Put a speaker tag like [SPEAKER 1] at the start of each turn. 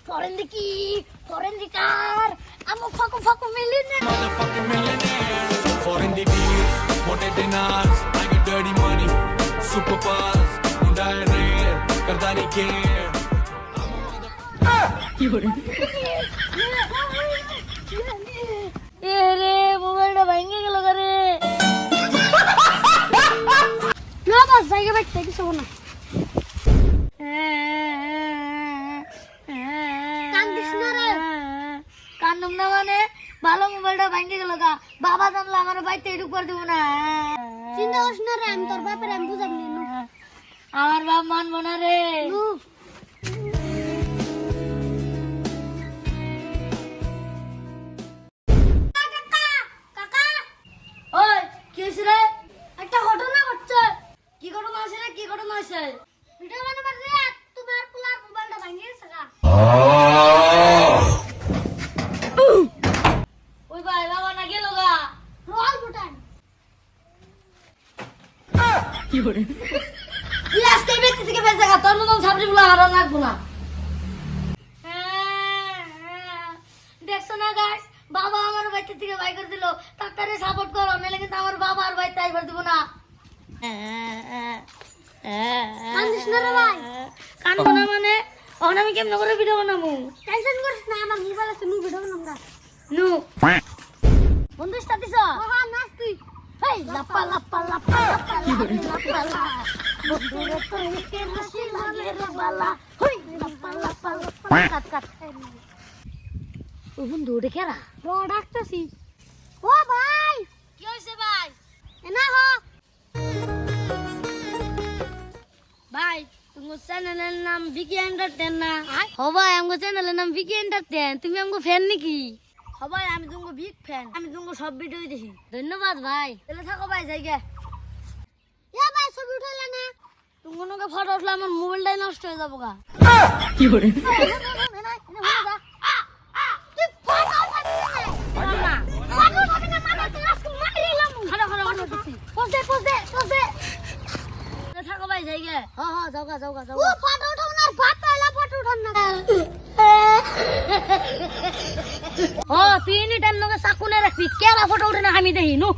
[SPEAKER 1] Foreign the car. I'm a fuck millionaire.
[SPEAKER 2] Motherfucking millionaire. Foreign the deals, wanted dinars. I get dirty money, superpowers. Unda hai rare, karda nahi care.
[SPEAKER 1] রে মোবাইলটা ভেঙে গেল রে না বাস জায়গা বাইতে কিছু না কান্দিস না রে কান্দম না মানে ভালো মোবাইলটা ভেঙে গেল গা বাবা জানলে আমার বাইতে এটুক করে দেব না চিন্তা করিস না রে আমি তোর বাপের আমি বুঝাবো না আমার বাপ মানবো না রে একটা ঘটনা ঘটছে কি ঘটনা আছে রে কি ঘটনা আছে ভিডিও বানাবার যে তোমার পোলার মোবাইলটা ভাঙিয়ে গেছে গা ওই ভাই বাবা না গেল গা রোল বুটান কি করে তুই আজকে বেতে থেকে বেঁচে গা তোর মতন ছাবরি গুলো আর লাগবো না দেখছো না গাইস বাবা আমার বাইতে থেকে বাই করে দিল তাড়াতাড়ি সাপোর্ট করো নাহলে কিন্তু আমার বাবা আর বাইতে আইবার দিব না কান্দিস না রে ভাই কান্দো না মানে এখন আমি কেমন করে ভিডিও বানাবো টেনশন করিস না আমার মোবাইল আছে নু ভিডিও বানাবো না নু বন্ধু স্টার্টিস হ্যাঁ নাচ তুই হেই লাপা লাপা লাপা লাপা বন্ধু রে তোর কে হাসি লাগে রে বালা হই লাপা লাপা লাপা কাট কাট ও বন্ধু ওটা কেরা ডাকতেছি ও ভাই কি হইছে ভাই এনা হো ভাই তোমার চ্যানেলের নাম ভিকি এন্টারটেইন না ও ভাই আমার চ্যানেলের নাম ভিকি এন্টারটেইন তুমি আমার ফ্যান নাকি ও ভাই আমি তোমার বিগ ফ্যান আমি তোমার সব ভিডিও দেখি ধন্যবাদ ভাই তাহলে থাকো ভাই জায়গা এ ভাই ছবি উঠাইলা না তোমার নকে ফটো উঠলে আমার মোবাইলটাই নষ্ট হয়ে যাবো গা কি করে থাকো ভাই জায়গা হ্যাঁ যাওগা ও ফটো উঠাও না ভাত পাইলা ফটো উঠান না ও তুই নি টাইম লগে চাকুনে রাখবি কেলা ফটো উঠে না আমি দেখি নু